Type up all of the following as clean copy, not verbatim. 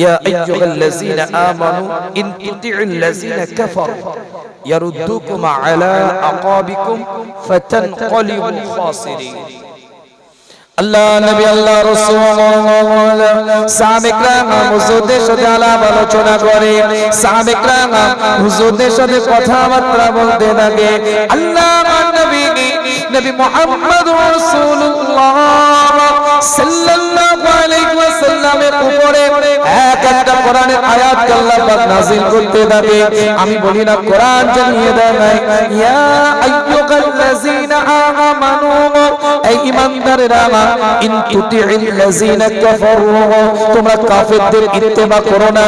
ইয়া আইয়ুহাল্লাযীনা আমানু ইন তুতিউল্লাযীনা কাফারু ইয়ারুদ্দুকুম আলা আকাবিকুম ফাতানকালিবু খাসিরিন। আল্লাহ নবী আল্লাহ রাসূল সাহাবায়ে কেরাম হুজুরদের সাথে আলাপ আলোচনা করে, সাহাবায়ে কেরাম হুজুরদের সাথে কথাবার্তা বলতে থাকে। আল্লাহ নবী মুহাম্মদুর রাসূলুল্লাহ সাল্লাল্লাহু আলাইহি ওয়াসাল্লামের উপরে এক একটা কোরআনের আয়াত আল্লাহ পাক নাযিল করতে থাকে। আমি বলি না কোরআন জানিয়ে দেয় ইয়া আইয়ুহাল্লাযীনা আমানু, এই ঈমানদারেরা ইন তুতিউল্লাযীনা কাফারু, তোমরা কাফেরদের ইত্তেবা করো না,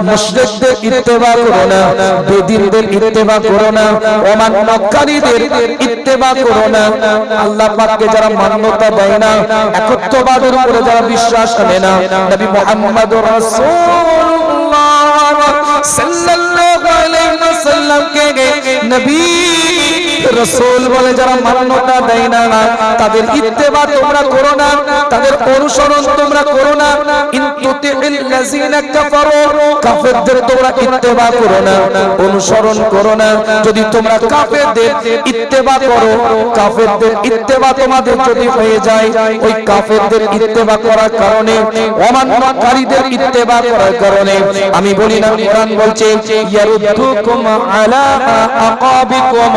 মুশরিকদের ইত্তেবা করো না, বেদিনদের ইত্তেবা করো না, অমান্যকারীদের ইত্তেবা করো না। আল্লাহ পাককে যারা মান্যতা দেয় না, একত্ববাদের উপরে যারা বিশ্বাস করে না, নবী মুহাম্মদুর রাসূলুল্লাহ সাল্লাল্লাহু আলাইহি ওয়াসাল্লামকে নবী রাসূল বলে যারা মান্যতা দেয় না, তাদের ইত্তেবা তোমরা করো না, তাদের অনুসরণ তোমরা করো না। ইন তুতিউল্লাযীনা কাফারু, কাফেরদের তোমরা ইত্তেবা করো না, অনুসরণ করো না। যদি তোমরা কাফেরদের ইত্তেবা করো, কাফেরদের ইত্তেবা তোমাদের যদি হয়ে যায়, ওই কাফেরদের ইত্তেবা করার কারণে, অমান্যকারীদের ইত্তেবা করার কারণে, আমি বলি না কোরআন বলছে ইয়ারুদ্দুকুম আলা আকাবিকুম,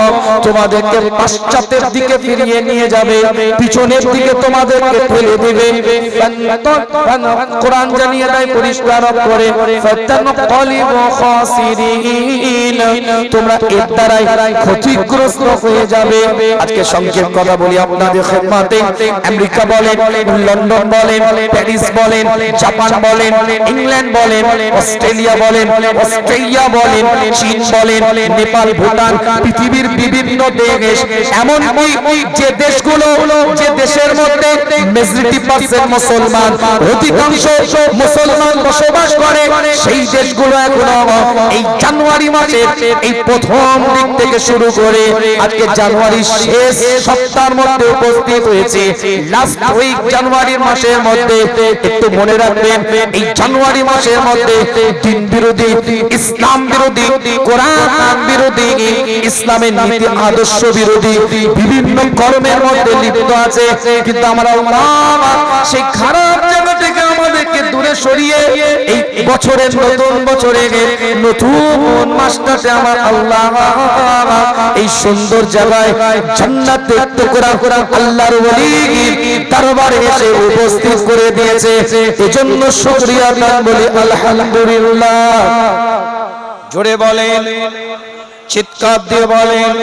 তোমাদেরকে পাশ্চাত্যের দিকে ফিরিয়ে নিয়ে যাবে, পিছনের দিকে তোমাদেরকে ফেলে দিবে। কোরআন জানিয়ে দেয় পরিষ্কার করে ফাতানকালিবু খাসিরিন, তোমরা এর দ্বারাই ক্ষতিগ্রস্ত হয়ে যাবে। আজকে সংক্ষেপ কথা বলি আপনাদের খেদমতে। আমেরিকা বলেন, লন্ডন বলেন, প্যারিস বলেন, জাপান বলেন, ইংল্যান্ড বলেন, অস্ট্রেলিয়া বলেন, অস্ট্রেলিয়া বলেন, চীন বলেন, নেপাল, ভুটান, পৃথিবীর বিভিন্ন দেশ, এমনকি যে দেশগুলো, যে দেশের মধ্যে মেজরিটি পার্সেন্ট মুসলমান, অধিকাংশ মুসলমান বসবাস করে, সেই দেশগুলো এখনো এই জানুয়ারি মাসের এই প্রথম দিক থেকে শুরু করে আজকে জানুয়ারির শেষ সপ্তাহের মধ্যে উপস্থিত হয়েছে। লাস্ট উইক জানুয়ারির মাসের মধ্যে একটু মনে রাখবেন, এই জানুয়ারি মাসের মধ্যে দিন বিরোধী, ইসলাম বিরোধী, কোরআন বিরোধী, ইসলামের নীতি আদর্শ বিরোধী বিভিন্ন কর্মের মধ্যে লিপ্ত আছে। কিন্তু আমরা সেই খারাপ জায়গা থেকে আমাদেরকে দূরে সরিয়ে এই বছরের নতুন বছরে নতুন মাসটাতে আমার আল্লাহ এই সুন্দর জায়গায় জান্নাতে টুকরা করা আল্লাহর ওলির দরবারে এসে উপস্থিত করে দিয়েছে। এজন্য শুকরিয়া দান বলি আলহামদুলিল্লাহ। জোরে বলেন, চিৎকার দিয়ে বলেন।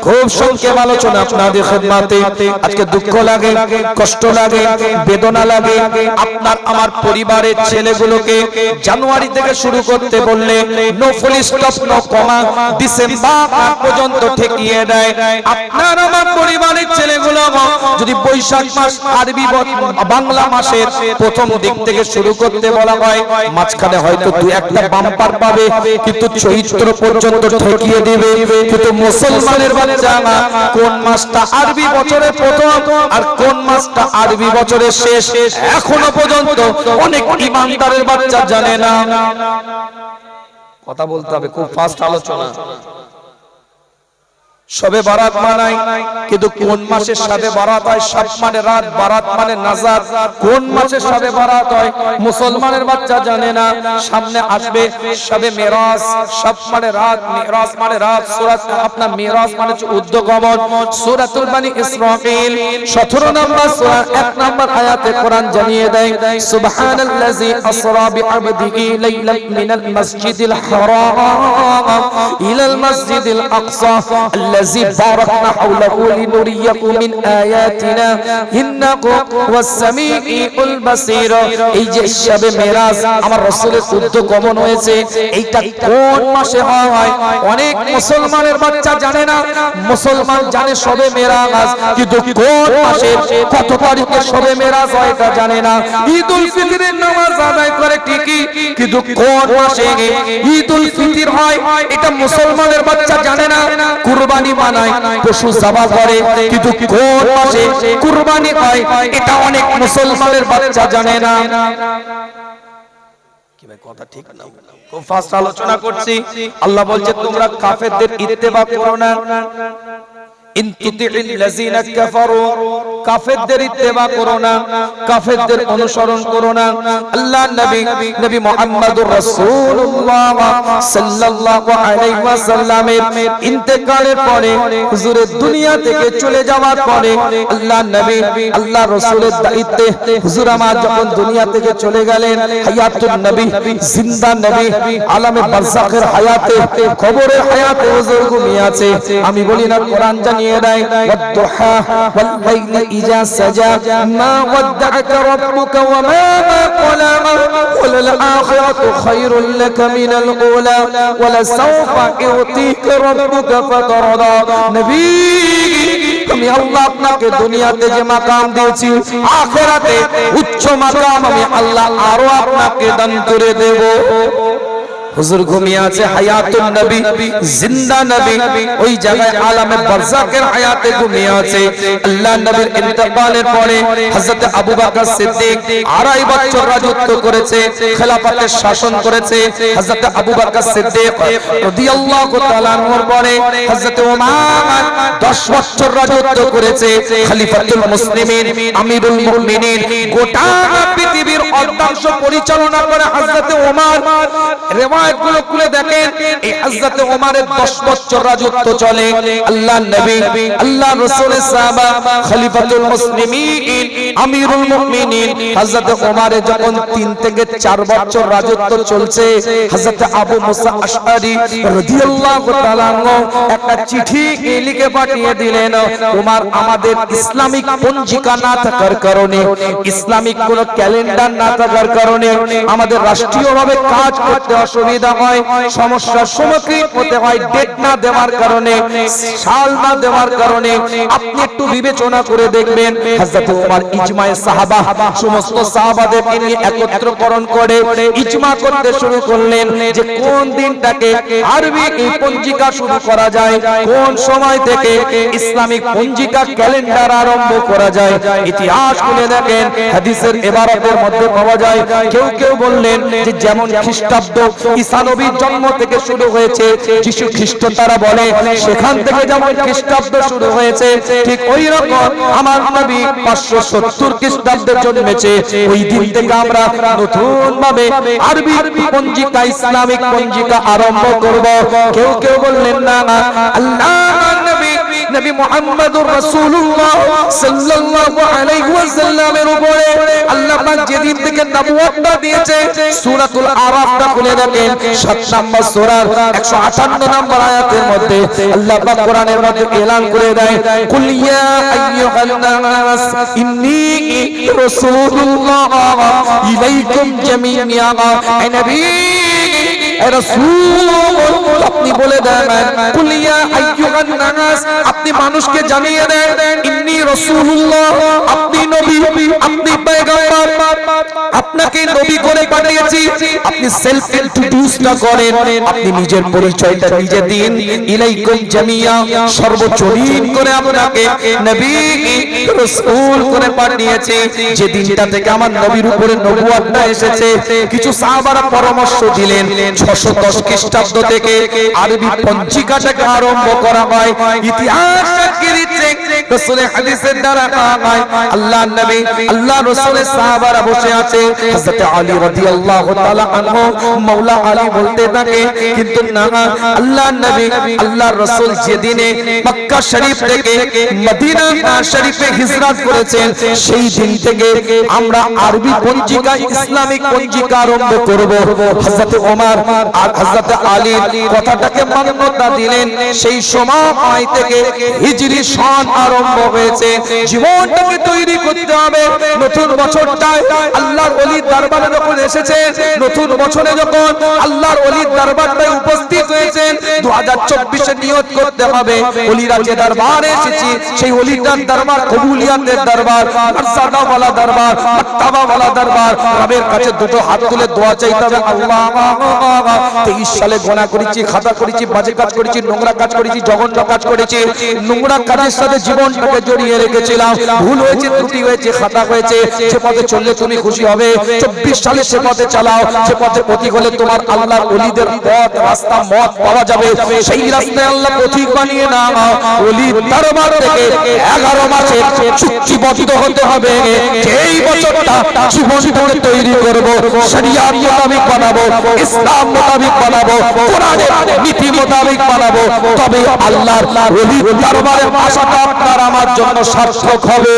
খুব সংক্ষেপ আলোচনা আপনাদের খেদমতে। আজকে দুঃখ লাগে, কষ্ট লাগে, বেদনা লাগে। আপনার আমার পরিবারের ছেলেগুলোকে জানুয়ারি থেকে শুরু করতে বললে নো ফুল স্টপ, নো কমা, ডিসেম্বর পর্যন্ত ঠেকিয়ে দেয়। আপনার আমার পরিবারের ছেলেগুলো যদি বৈশাখ মাস আরবি বাংলা মাসের প্রথম দিক থেকে শুরু করতে বলা হয়, মাঝখানে হয়তো দুই একটা বাম্পার পাবে, কিন্তু চৈত্র পর্যন্ত ঠেকিয়ে দেবে। কিন্তু মুসলমানের কোন মাসটা আরবি বছরের প্রথম আর কোন মাসটা আরবি বছরের শেষ এখনো পর্যন্ত অনেক ইমানদারের বাচ্চা জানে না। কথা বলতে হবে, খুব ফাস্ট আলোচনা। শবে বারাত মানায়, কিন্তু কোন মাসে শবে বারাত হয়? শব মানে রাত, বারাত মানে নাজাত। কোন মাসে শবে বারাত হয় মুসলমানের বাচ্চা জানে না। সামনে আসবে শবে মেরাজ, শব মানে রাত, মেরাজ মানে রাত। সূরা আপনার মেরাজ মানে উদ্যগমন। সূরাতুল বানি ইসরাঈল 17 নম্বর সূরা 1 নম্বর আয়াতে কোরআন জানিয়ে দেয় সুবহানাল্লাযী আসরা বিআবদিহি লাইলান মিনাল মাসজিদিল হারাম ইলাল মাসজিদিল আকসা الذي باركنا حوله لنريكم من آياتنا إنه هو السميع البصير। এই যে শবে মেরাজ আমার রাসূলের উদ্যগমন হয়েছে, এইটা কোন মাসে হয় অনেক মুসলমানের বাচ্চা জানে না। মুসলমান জানে শবে মেরাজ, কিন্তু কোন মাসে কত তারিখে শবে মেরাজ হয় এটা জানে না। ঈদুল ফিতরের নামাজ আদায় করে ঠিকই, কিন্তু কোন মাসে ঈদুল ফিতর হয় এটা মুসলমানের বাচ্চা জানে না। কুরবানি মানায়, পশু জবাই করে, কিন্তু কোন মাসে কুরবানি হয় এটা অনেক মুসলমানের বাচ্চা জানে না। কি ভাই কথা ঠিক না? খুব ফাস্ট আলোচনা করছি। আল্লাহ বলছে তোমরা কাফেরদের ইত্তেবা করো না। ইন তুতি'ল লাযিনা কাফারু, কাফেরদের ইত্তেবা করো না, কাফেরদের অনুসরণ করো না। আল্লাহ নবী মুহাম্মদুর রাসূলুল্লাহ সাল্লাল্লাহু আলাইহি ওয়াসাল্লামের ইন্তেকালের পরে, হুজুরের দুনিয়া থেকে চলে যাওয়ার পরে, আল্লাহ নবী আল্লাহ রাসূলের দায়িত্বে হুজুর আমার যখন দুনিয়া থেকে চলে গেলেন, হায়াতুন নবী, জিন্দা নবী, আলামে বারযাখের হায়াতে, কবরের হায়াতে হুজুর ঘুমিয়ে আছে। আমি বলি না কোরআন জানিয়ে দেয়, ওয়াদ-দুহা ওয়াল-লাইলি ইযা সাজা মা ওয়াদ্দা'আকা রাব্বুকা ওয়া মা ক্বালা ওয়াল আখিরাতু খায়রুল লাকা মিনাল উলা ওয়া লাসাওফা ইউতিকা রাব্বুকা ফাতারদা। নবী, আমি আল্লাহ আপনাকে দুনিয়াতে যে মাকাম দিয়েছি, আখিরাতে উচ্চ মাকাম আমি আল্লাহ আরো আপনাকে দান করে দেব। হুজুর ঘুমিয়ে আছে, হায়াতুন নবী, জিন্দা নবী, ওই জায়গায় আলামে বারযাখের হায়াতে ঘুমিয়ে আছে। আল্লাহ নবীর ইন্তেকালের পরে হযরত আবু বকর সিদ্দিক 2.5 বছর রাজত্ব করেছে, খেলাফতের শাসন করেছে। হযরত আবু বকর সিদ্দিক রাদিয়াল্লাহু তাআলা আনহুর পরে হযরত ওমর 10 বছর রাজত্ব করেছে, খলিফাতুল মুসলিমিন, আমিরুল মুমিনিন। গোটা পৃথিবীর অর্ধাংশ পরিচালনা করে হযরত ওমর। গুলো খুলে দেখেন, এই হযরত ওমরের 10 বছর রাজত্ব চলে। আল্লাহর নবী, আল্লাহর রাসূলের সাহাবা, খলিফাতুল মুসলিমিন, আমিরুল মুমিনিন হযরত ওমরের যখন 3 থেকে 4 বছর রাজত্ব চলছে, হযরত আবু মুসা আশআরী রাদিয়াল্লাহু তাআলা আনহু একটা চিঠি লিখে পাঠিয়ে দিলেন, ওমর আমাদের ইসলামিক পঞ্জিকা না থাকার কারণে, ইসলামিক কোন ক্যালেন্ডার না থাকার কারণে আমাদের রাষ্ট্রীয়ভাবে কাজ করতে অসুবিধা হয়, সমস্যার সম্মুখীন হতে হয়। ডেট না দেওয়ার কারণে, সাল না দেওয়ার কারণে আপনি একটু বিবেচনা করে দেখবেন। হযরত ওমর ইজমায়ে সাহাবা, সমস্ত সাহাবাদেরকে নিয়ে একত্রকরণ করে ইজমা করতে শুরু করলেন যে কোন দিনটাকে আরবি পঞ্জিকা শুরু করা যায়, কোন সময় থেকে ইসলামিক পঞ্জিকা ক্যালেন্ডার আরম্ভ করা যায়। ইতিহাস খুলে দেখেন, হাদিসের ইবারতের মধ্যে পাওয়া যায়, কেউ কেউ বললেন যে যেমন খ্রিস্টাব্দ ঈসা নবীর জন্ম থেকে শুরু হয়েছে, যিশু খ্রিস্ট তারা বলে সেখান থেকে যেমন খ্রিস্টাব্দ শুরু হয়েছে, ঠিক ওই রকম আমার নবী 570 খ্রিস্টাব্দে জন্মেছে। ওই দিন থেকে আমরা নতুন ভাবে আরবি পঞ্জিকা, ইসলামিক পঞ্জিকা আরম্ভ করব। কেউ কেউ বললেন না, আল্লাহর নবী মুহাম্মদুর রাসূলুল্লাহ সাল্লাল্লাহু আলাইহি ওয়াসাল্লামের উপরে আল্লাহ পাক যেদিন থেকে নবুয়তটা দিয়েছে, সূরাতুল আরাফটা খুলে দেখেন, 7 নম্বর সূরার 158 নম্বর আয়াতের মধ্যে আল্লাহ পাক কোরআনের মধ্যে এলান করে দেয়, কুল ইয়া আইয়ুহান নাস ইন্নী রাসূলুল্লাহ ইলাইকুম জামিআ। হে নবী, হে রাসূল, আপনি বলে দেন, কুল ইয়া আইয়ুহান নাস, আপনি মানুষকে জানিয়ে দেন, ইন্নী রাসূলুল্লাহ, আপনি নবী, আপনি পয়গম্বর, আপনাকে নবী করে পাঠিয়েছি। আপনি সেলফ ইন্ট্রোডিউসটা করেন, আপনি নিজের পরিচয়টা নিজে দিন। ইলাইকুম জামিআ, সর্বজনীন করে আপনাকে নবী রাসূল করে পাঠিয়েছি। যে দিনটা থেকে আমার নবীর উপরে নবুয়তটা এসেছে, কিছু সাহাবারা পরামর্শ দিলেন 610 খ্রিস্টাব্দ থেকে আরবি পঞ্জিকাটাকে আরম্ভ করা হয়। ইতিহাস সাক্ষী দিচ্ছে, রাসূলের হাদিসের দ্বারা হয়, আল্লাহর নবী, আল্লাহর রাসূলের সাহাবারা বসে আছে, হযরত আলী রাদিয়াল্লাহু তাআলা আনহু, মাওলা আলী বলতে থাকে, কিন্তু না, আল্লাহর নবী, আল্লাহর রাসূল যেদিনে মক্কা শরীফ থেকে মদিনা শরীফে হিজরত করেছেন, সেই দিন থেকে আমরা আরবি পঞ্জিকা, ইসলামিক পঞ্জিকা আরম্ভ করব। হযরত ওমর আর হযরত আলী কথাটাকে মান্যতা দিলেন। সেই সময় থেকে হিজরি সন আরম্ভ হয়েছে। জীবনটাকে তৈরি করতে হবে। নতুন বছরটায় আল্লাহর ওলির দরবারে যখন এসেছে, নতুন বছরে যখন আল্লাহর ওলির দরবারটায় উপস্থিত হয়েছেন, 2024 এ নিয়ত করতে হবে, ওলিরা যে দরবারে এসেছি, সেই ওলিটার দরবার কবুলিয়াতের দরবার, মর্যাদা ওয়ালা দরবার, মার্তাবা ওয়ালা দরবার। রবের কাছে দুটো হাত তুলে দোয়া চাইতে হবে, আল্লাহ 23 সালে গোনা করেছি, খাতা করেছি, বাজে কাজ করেছি, নোংরা কাজ করেছি, জঘন্য কাজ করেছি, নোংরা কাজের সাথে জীবনটাকে জড়িয়ে রেখেছিলাম। ভুল হয়েছে, ত্রুটি হয়েছে, খাতা হয়েছে, সে পথে চললে তুমি খুশি হবে। 24 সালে সে পথে চালাও, সে পথে পথিক হলে তোমার আল্লাহর ওলিদের পথ রাস্তা মত পাওয়া যাবে। সেই রাস্তায় আল্লাহ পথিক বানিয়ে নাও। ওলি দরবার থেকে 11 মাসে চুক্তিবদ্ধ হতে হবে যে এই বছরটা জীবনটাকে তৈরি করব, শরিয়াত মোতাবেক বানাবো, ইসলাম মোতাবেক বানাবো, কোরআনের নীতি মোতাবেক বানাবো, তবে আল্লাহর ওলির দরবারে আসাটা আপনার আমার জন্য সার্থক হবে।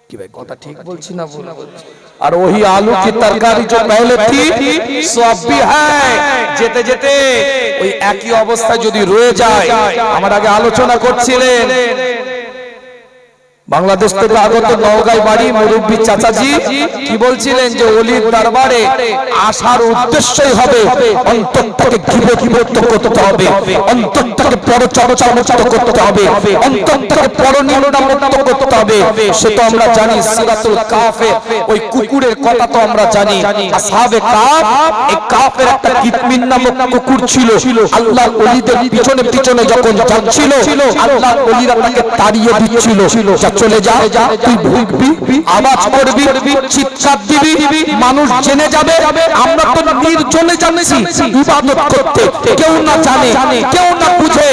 কি ভাই কথা ঠিক বলছি না ভুল বলছি? और वही आलू की तरकारी जो पहले थी सब भी है। যেতে যেতে ওই একই অবস্থা যদি রয়ে যায়, আমার আগে আলোচনা করছিলেন বাংলাদেশ থেকে আগত নওগাঁয় বাড়ি মুরব্বী চাচাজি কি বলছিলেন যে ওলির দরবারে আসার উদ্দেশ্যই হবে অন্তরটাকে গীবত করতে হবে, অন্তরটাকে পরচর্চা মুক্ত করতে হবে, অন্তরটাকে পরনিন্দা মুক্ত করতে হবে। সে তো আমরা জানি সূরাতুল কাফে ওই কুকুরের কথা তো আমরা জানি। আসহাবে কাফ, এই কাফের একটা কিতমিন নামক কুকুর ছিল। আল্লাহর ওলিদের পিছনে পিছনে যখন যাচ্ছিল আল্লাহর ওলিরা তাকে তাড়িয়ে দিচ্ছিল, চলে যা, তুই ভুগবি, আওয়াজ করবি, চিৎকার দিবি, মানুষ জেনে যাবে আমরা তো নির্জনে যাচ্ছি ইবাদত করতে, কেউ না জানে, কেউ না বুঝে,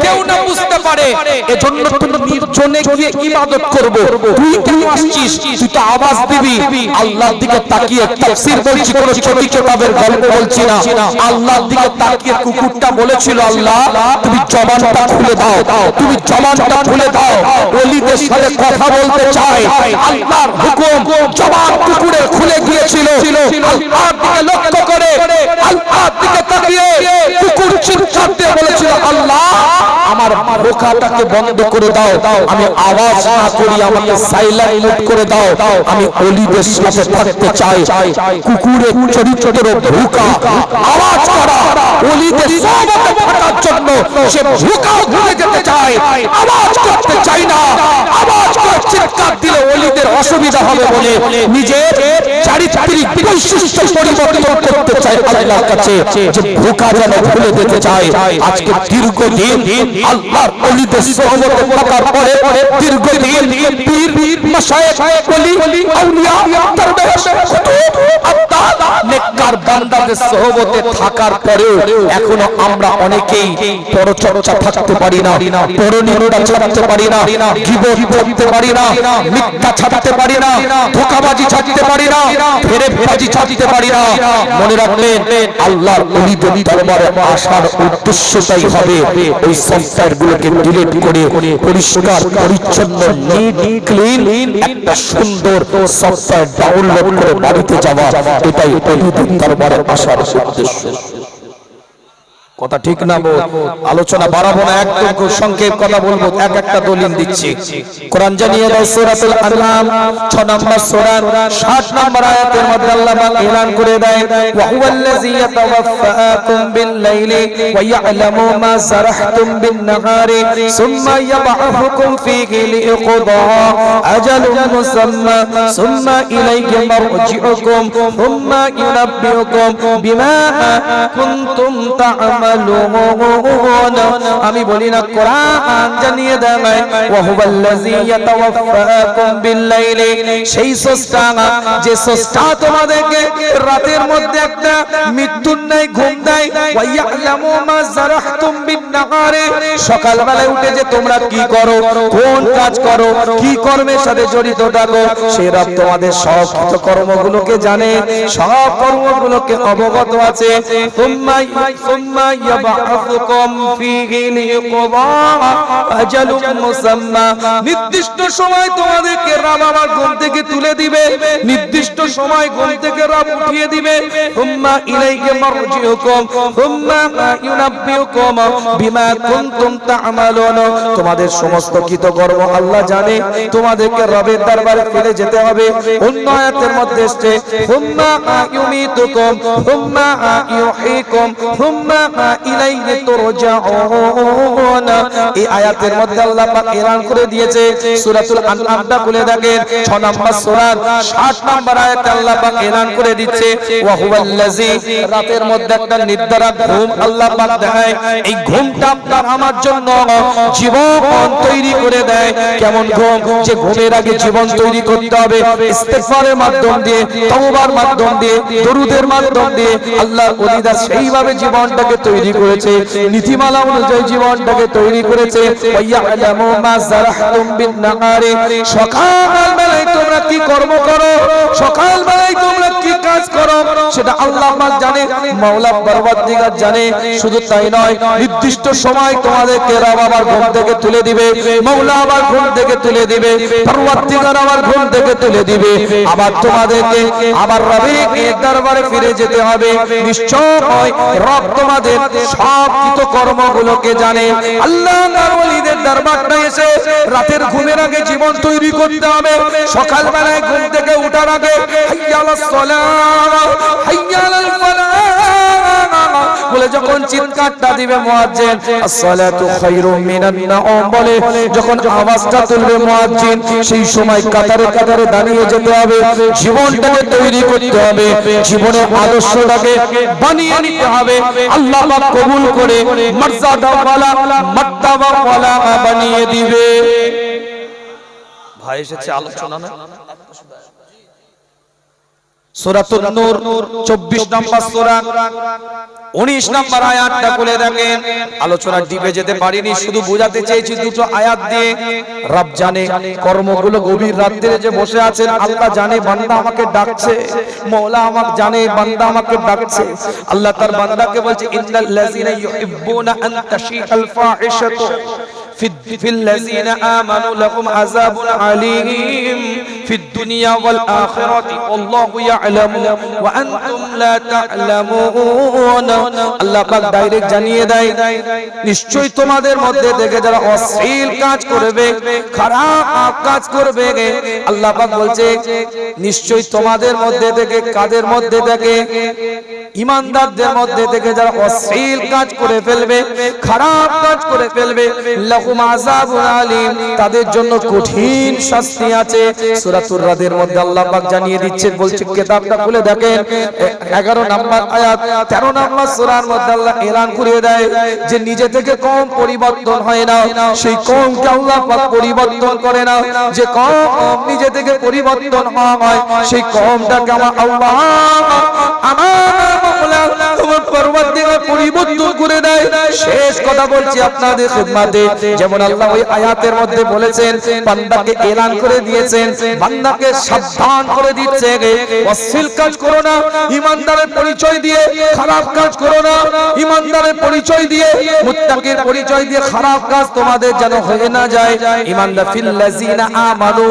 কেউ না বুঝতে পারে, এজন্য তুই নির্জনে গিয়ে ইবাদত করব। তুই কেন আসছিস? তুই তো আওয়াজ দিবি। আল্লাহর দিকে তাকিয়ে তাফসীর বলছি, কোন ছোট কিতাবের গল্প বলছি না। আল্লাহর দিকে তাকিয়ে কুকুরটা বলেছিল, আল্লাহ তুমি জবানটা খুলে দাও, তুমি জবানটা খুলে দাও, ওলিদের সাথে কথা বলতে চাই। আল্লাহর হুকুম, জবান কুকুরের খুলে গিয়েছিল। আল্লাহর দিকে লক্ষ্য করে, আল্লাহর দিকে তাকিয়ে কুকুর চিৎকার দিয়ে বলেছিল, আল্লাহ আমার বোকাটাকে বন্ধ করে দাও, আমি আওয়াজ না করি, আমাকে সাইলেন্ট মুট করে দাও, আমি ওলিদের সাথে থাকতে চাই। কুকুরের চরিত্রের ভুকা আওয়াজ করা, ওলিদের সোহবতে থাকার জন্য সে ভুকাও ভুলে যেতে চায়, আওয়াজ করতে চাই না। আওয়াজ করে চিৎকার দিলে ওলিদের অসুবিধা হবে বলে নিজের চারিত্রিক বৈশিষ্ট্য পরিবর্তন করতে চায় আল্লাহর কাছে, যে ভুকা যেন ভুলে যেতে চায়। আজকে দীর্ঘদিন আল্লাহর ওলিদের সোহবতে থাকার পরে, দীর্ঘদিন পীর মাশায়েখ ওলি আউলিয়া দরবেশ কুতুব আব্দাল নেককার বান্দাদের সোহবতে থাকার পরেও এখনো আমরা অনেকেই পরচর্চা থাকতে পারি না, পরনিন্দা ছাড়তে পারি না, গীবত করতে পারি না, মিথ্যা ছাড়তে পারি না, ধোঁকাবাজি ছাড়তে পারি না, ফেরেববাজি ছাড়তে পারি না। মনে রাখবেন আল্লাহর ওলিদের দরবারে আসার উদ্দেশ্যটাই হবে ওই সফটওয়্যারগুলোকে ডিলিট করে পরিষ্কার পরিচ্ছন্ন নিট ক্লিন একটা সুন্দর সফটওয়্যার ডাউনলোড করে বাড়িতে যাওয়া, এটাই ওলিদের দরবারে আসার উদ্দেশ্য। কথা ঠিক না? আলোচনা বাড়াবো না, একদম খুব সংক্ষেপ কথা বলবো, এক একটা দলিল দিচ্ছি। কোরআন জানিয়ে দেয় সূরাতুল আনআম 6 নম্বর সূরা 60 নম্বর আয়াতের মধ্যে আল্লাহ পাক এলান করে দেয়, ওয়া হুয়াল্লাযী ইয়াতাওয়াফফাকুম বিল-লাইলি ওয়া ইয়া'লামু মা সারাহতুম বিন-নাহারি সুম্মা ইয়াব'আথুকুম ফীহি লিইকদা আজালুন মুসাম্মা সুম্মা ইলাইহি মারজি'ুকুম সুম্মা ইউনাব্বিউকুম বিমা কুনতুম তা'মালুন। আমি বলি না, কোরআন জানিয়ে দেয় ওয়া হুয়াল্লাযী ইয়াতাওয়াফফাকুম বিল-লাইলি, সেই স্রষ্টা যে স্রষ্টা তোমাদেরকে রাতের মধ্যে একটা মৃত্যুর নাই ঘুম দেয়, ওয়া ইয়া'লামু মা জারাহতুম বিন-নাহারি, সকালবেলায় উঠে যে তোমরা কি করো, কোন কাজ করো, কি কর্মের সাথে জড়িত থাকো, সেই রব তোমাদের সব কর্মগুলোকে জানে, সব কর্মগুলোকে অবগত আছে। সুম্মা ইয়াব'আথুকুম ফীহি লিইকদা আজালুন মুসাম্মা, নির্দিষ্ট সময় তোমাদেরকে রব আমার ঘুম থেকে তুলে দিবে, নির্দিষ্ট সময় ঘুম থেকে রব উঠিয়ে দিবে। সুম্মা ইলাইহি মারজিউকুম সুম্মা ইউনাব্বিউকুম বিমা কুনতুম তা'মালুন, তোমাদের সমস্ত কৃতকর্ম আল্লাহ জানে, তোমাদেরকে রবের দরবারে ফিরে যেতে হবে। অন্য আয়াতের মধ্যে এসেছে সুম্মা ইউমিতুকুম সুম্মা ইউহয়িকুম সুম্মা ইলাইহি তুরজাউন। এই আয়াতের মধ্যে আল্লাহ পাক এলান করে দিয়েছে, সূরাতুল আনআমটা খুলে দেখেন 6 নম্বর সূরা 60 নম্বর আয়াতে আল্লাহ পাক এলান করে দিচ্ছে করেছে ওয়া হুয়াল্লাযী রাতের মধ্যে একটা নির্ধারক ঘুম আল্লাহ পাক দেয় এই ঘুমটা আপনার আমার জন্য জীবন তৈরি করে দেয় কেমন ঘুম যে ঘুমের আগে জীবন তৈরি করতে হবে ইস্তেগফারের মাধ্যম দিয়ে তওবার মাধ্যম দিয়ে দরুদের মাধ্যম দিয়ে আল্লাহর ওলিরা সেইভাবে জীবনটাকে তৈরি করেছে নীতিমালা অনুযায়ী জীবনটাকে তৈরি করেছে ওয়ায়ালামু মা যারাহতুম বিন নাহারি সকাল বেলায় তোমরা কি কর্ম করো সকাল বেলায় তোমরা কি কাজ করো সেটা আল্লাহ পাক জানে মাওলা পরওয়ারদিগার জানে শুধু তাই নয় নির্দিষ্ট সময় তোমাদেরকে রব আবার ঘুম থেকে তুলে দিবে মাওলা আবার ঘুম থেকে তুলে দিবে পরওয়ারদিগার আবার ঘুম থেকে তুলে দিবে আবার তোমাদেরকে আবার রবের দরবারে ফিরে যেতে হবে নিশ্চয় রব তোমাদের সব কৃত কর্মগুলোকে জানে আল্লাহর ওলিদের দরবারে এসে রাতের ঘুমের আগে জীবন তৈরি করতে হবে সকাল বেলায় ঘুম থেকে ওঠার আগে হাইয়ালাস সালাহ হাইয়ালাল ফালাহ বলে যখন চিৎকারটা দিবে মুয়াজ্জিন আসসালাতু খায়রুম মিনান নাওম বলে যখন আওয়াজটা তুলবে মুয়াজ্জিন সেই সময় কাতারে কাতারে দাঁড়িয়ে যেতে হবে জীবনটাকে তৈরি করতে হবে জীবনের আদর্শটাকে বানিয়ে নিতে হবে আল্লাহ পাক কবুল করে মর্যাদাওয়ালা মাত্তাবাওয়ালা বানিয়ে দিবে ভাই এসেছে আলোচনা না সূরাতুন নূর 24 নম্বর সূরা 19 নম্বর আয়াতটা খুলে দেখেন আলোচনা ডিপে যেতে পারিনি শুধু বোঝাতে চেয়েছি দুটো আয়াত দিয়ে রব জানে কর্মগুলো গভীর রাতে যে বসে আছেন আল্লাহ জানে বান্দা আমাকে ডাকছে মাওলা আমাকে জানে বান্দা আমাকে ডাকছে আল্লাহ তার বান্দাকে বলছে ইন্নাল লাযিনা ইউহিব্বুনা আন তাশিআল ফাহিশাতু في الذين آمنوا لهم عذاب عليم في الدنيا والآخرة والله يعلم وأنتم لا تعلمون الله পাক ডাইরেক্ট জানিয়ে দেয় নিশ্চয়ই তোমাদের মধ্যে থেকে যারা অশ্লীল কাজ করবে খারাপ কাজ করবে আল্লাহ পাক বলছে নিশ্চয়ই তোমাদের মধ্যে থেকে কাদের মধ্যে থেকে ঈমানদারদের মধ্যে থেকে যারা অশ্লীল কাজ করে ফেলবে খারাপ কাজ করে ফেলবে লাহুম আযাবুন আলীম তাদের জন্য কঠিন শাস্তি আছে সূরাতুর রাদের মধ্যে আল্লাহ পাক জানিয়ে দিচ্ছেন বলছে কিতাবটা খুলে দেখেন 11 নম্বর আয়াত 13 নম্বর সূরার মধ্যে আল্লাহ এলান করে দেয় যে নিজে থেকে কওম পরিবর্তন হয় না সেই কওমকে আল্লাহ পাক পরিবর্তন করে না যে কওম নিজে থেকে পরিবর্তন হয় সেই কওমটাকে আল্লাহ আমার পরওয়ারদিগার পরিবর্তন করে দেয় শেষ কথা বলছি আপনাদের খিদমতে যেমন আল্লাহ ওই আয়াতের মধ্যে বলেছেন বান্দাকে এলান করে দিয়েছেন বান্দাকে সাবধান করে দিচ্ছে অশ্লীল কাজ করো না ঈমানদারের পরিচয় দিয়ে খারাপ কাজ করো না ঈমানদারের পরিচয় দিয়ে মুত্তাকির পরিচয় দিয়ে খারাপ কাজ তোমাদের যেন হয়ে না যায় ঈমানদার ফিল লাযিনা আমানু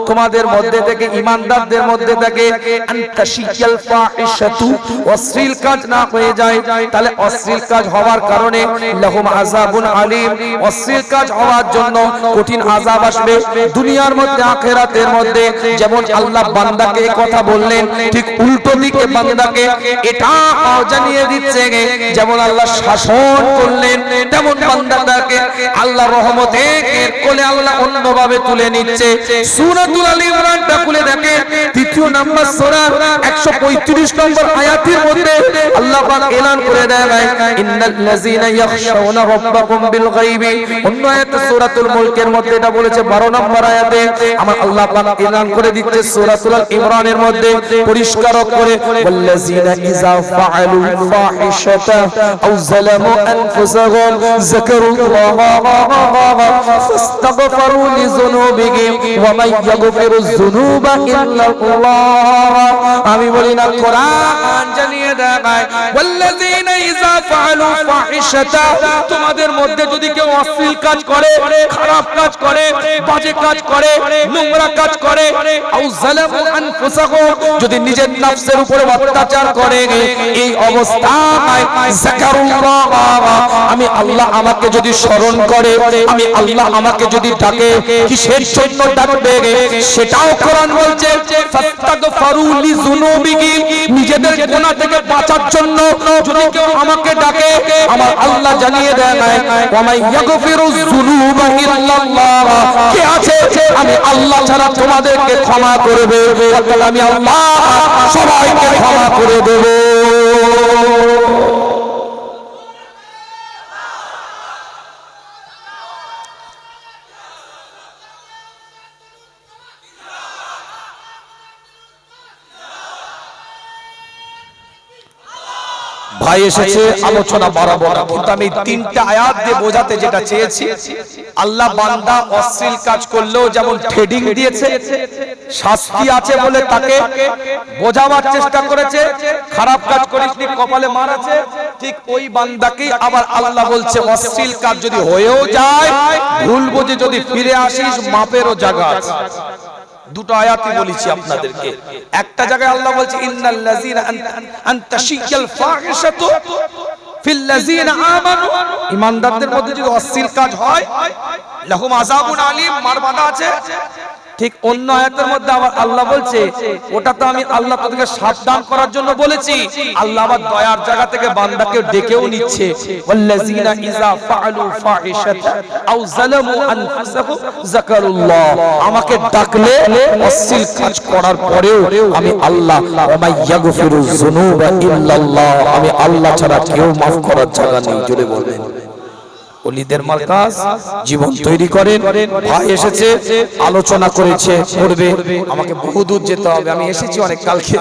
তোমাদের মধ্যে থেকে ঈমানদারদের মধ্যে থেকে আনতাশিয়াল ফাহিশাতু অশ্লীল কাজ না হয়ে যায় তাহলে অশ্লীল কাজ হওয়ার কারণে লাহুম আযাবুন আলীম অশ্লীল কাজ হওয়ার জন্য কঠিন আযাব আসবে দুনিয়ার মধ্যে আখিরাতের মধ্যে যেমন আল্লাহ বান্দাকে কথা বললেন ঠিক উল্টো দিকে বান্দাকে এটা জানিয়ে দিচ্ছে যেমন আল্লাহ শাসন করলেন তেমন বান্দাটাকে আল্লাহ রহমতের কোলে আল্লাহ অন্যভাবে তুলে নিচ্ছে সূরাতুল আল ইমরানটা খুলে দেখেন তৃতীয় নম্বর সূরা 135 নম্বর আয়াতের মধ্যে আল্লাহ পাক এলান করে দেয় ইন্নাল লাযিনা ইয়াখশাউনা রাব্বাকুম বিল গায়বি অন্য আয়াতে সূরাতুল মুলকের মধ্যে এটা বলেছে 12 নম্বর আয়াতে আমার আল্লাহ পাক এলান করে দিচ্ছে সূরাতুল আল ইমরানের মধ্যে পরিষ্কার করে ওয়াল্লাযিনা ইযা ফাআলু ফাহিশাতা আও যালামু আনফুসাহুম যাকারুল্লাহ ফাস্তাগফিরু লিযুনুবিহিম ওয়া মান ইয়াগফিরুয যুনুবা ইল্লাল্লাহ আমি বলি না কোরআন জানিয়ে দেয় ওয়াল্লাযিনা ইযা ফাআলু ফাহিশাতা তোমাদের মধ্যে যদি কেউ অশ্লীল কাজ করে খারাপ কাজ করে বাজে কাজ করে নোংরা কাজ করে আও যালামু আনফুসাহুম যদি নিজের নফসের উপরে অত্যাচার করে এই অবস্থায় যাকারুল্লাহ আমি আল্লাহ আমাকে যদি স্মরণ করে আমি আল্লাহ আমাকে যদি ডাকে কিসের জন্য ডাকবে সেটাও কোরআন বলছে ফাস্তাগফিরু লিযুনুবিহিম নিজেদের গুনাহ থেকে বাঁচার জন্য যদি কেউ আমাকে ডাকে আমার আল্লাহ জানিয়ে দেয় ওয়া মান ইয়াগফিরু যুনুবা ইল্লাল্লাহ কে আছে আমি আল্লাহ ছাড়া তোমাদেরকে ক্ষমা করবে আমি আল্লাহ সবাইকে ক্ষমা করে দেব। ভাই এসেছে, আলোচনা বাড়াবো না, কিন্তু আমি তিনটা আয়াত দিয়ে বোঝাতে যেটা চেয়েছি, আল্লাহ বান্দা অশ্লীল কাজ করলেও যেমন ট্রেডিং দিয়েছে, শাস্তি আছে বলে তাকে বোঝাবার চেষ্টা করেছে, খারাপ কাজ করিসনি কপালে মার আছে, ঠিক ওই বান্দাকেই আবার আল্লাহ বলছে অশ্লীল কাজ যদি হয়েও যায়, ভুল বুঝে যদি ফিরে আসিস মাপেরও জায়গা আছে। দুটো আয়াতই বলেছি আপনাদেরকে। একটা জায়গায় আল্লাহ বলছে ইন্নাল লাযিনা আনতাশিয়াল ফাহিশাতু ফিল লাযিনা আমানু, ঈমানদারদের মধ্যে যদি অশ্লীল কাজ হয় লাহুম আযাবুন আলীম, মার বাঁধা আছে। ঠিক অন্য আয়াতের মধ্যে আবার আল্লাহ বলছে ওটা তো আমি আল্লাহ তোদেরকে সাবধান করার জন্য বলেছি, আল্লাহ আবার দয়ার জায়গা থেকে বান্দাকে ডেকেও নিচ্ছে, ওয়াল্লাযিনা ইযা ফাআলু ফাহিশাতান আও যালামু আনফুসাহুম যাকারুল্লাহ, আমাকে ডাকলে অশ্লীল কাজ করার পরেও আমি আল্লাহ, ওয়া মা ইয়াগফিরু যুনুবা ইল্লাল্লাহ, আমি আল্লাহ ছাড়া কেউ maaf করার জায়গা নেই। জোরে বলবেন। ওলিদের মার্কাজ জীবন তৈরি করেন। ভাই এসেছে, আলোচনা করেছে, করবে, আমাকে বহু দূর যেতে হবে। আমি এসেছি অনেক কালকে,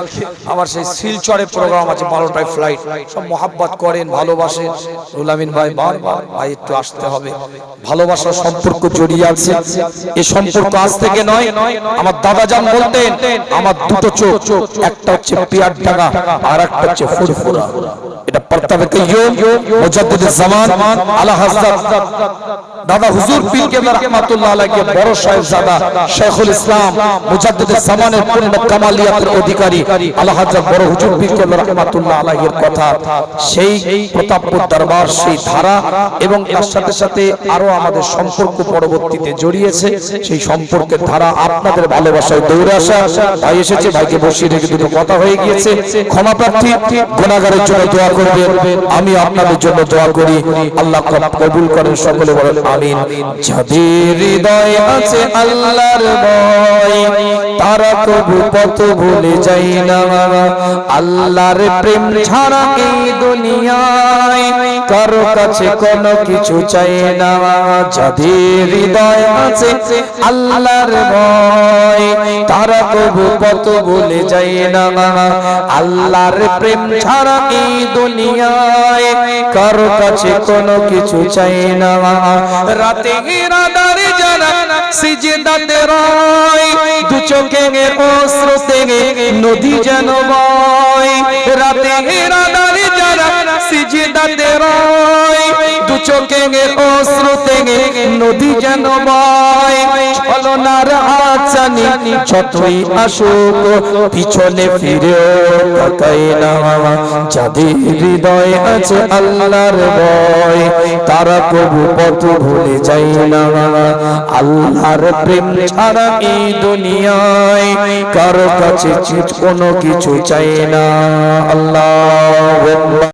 আবার সেই শিলচরে প্রোগ্রাম আছে, 12টায় ফ্লাইট। সব মহাব্বত করেন, ভালোবাসেন। রুহুল আমিন ভাই বারবার ভাই একটু আসতে হবে, ভালোবাসার সম্পর্ক জড়িয়ে আছে। এই সম্পর্ক আজ থেকে নয়, আমার দাদা জান বলতেন আমার দুটো চোখ, একটা হচ্ছে পিয়ার ডাগা আর একটা হচ্ছে ফুরফুরা। এটা পড়তাবে কাইয়ুম মুজাদ্দিদুজ জামান আলা হযরত দাদা হুজুর পীর কেবলা রাহমাতুল্লাহ আলাইহি বড় সাহেবজাদা শেখুল ইসলাম মুজাদ্দিদুজ জামানের পূর্ণ কামালিয়াতের অধিকারী আলা হযরত বড় হুজুর পীর কেবলা রাহমাতুল্লাহ আলাইহির কথা, সেই প্রতাপপুর দরবার, সেই ধারা এবং এর সাথে সাথে আরো আমাদের সম্পর্ক পরবর্তীতে জড়িয়েছে। সেই সম্পর্কের ধারা আপনাদের ভালোবাসায় দৌড়ে আসা। ভাই এসেছে, ভাইকে বসিয়ে রেখে দুটো কথা হয়ে গিয়েছে। ক্ষমা প্রার্থী, গুনাহগারের জন্য দোয়া করবেন, আমি আপনাদের জন্য দোয়া করি, আল্লাহ কবুল করেন। সকলে বলেন আমিন। যাদের হৃদয়ে আছে আল্লাহর ভয়, তারা কবু পথ ভুলে যায় না। আল্লাহর প্রেম ছাড়া এই দুনিয়ায় কারো কাছে কোনো কিছু চাই না। যাদের হৃদয়ে আছে আল্লাহর ভয়, তারা কবু পথ ভুলে যায় না। আল্লাহর প্রেম ছাড়া এই দুনিয়ায় কারো কাছে কোনো কিছু চাই না। রাতে রাদারে যারা সিজদাতে রয়, দু চোখে অশ্রুতে নদী যেন বয়। রাতে রাদারে যারা সিজদাতে রয়, দু চোখে অশ্রুতে নদী যেন বয়। ছলনার আচানি যতই আসুক পিছনে ফিরেও তাকায় না। যাদের হৃদয়ে আছে আল্লাহর ভয়, তারা কবু পথ ভুলে যায় না। আল্লাহর প্রেম ছাড়া এই দুনিয়ায় কারো কাছে কোনো কিছু চাই না। আল্লাহ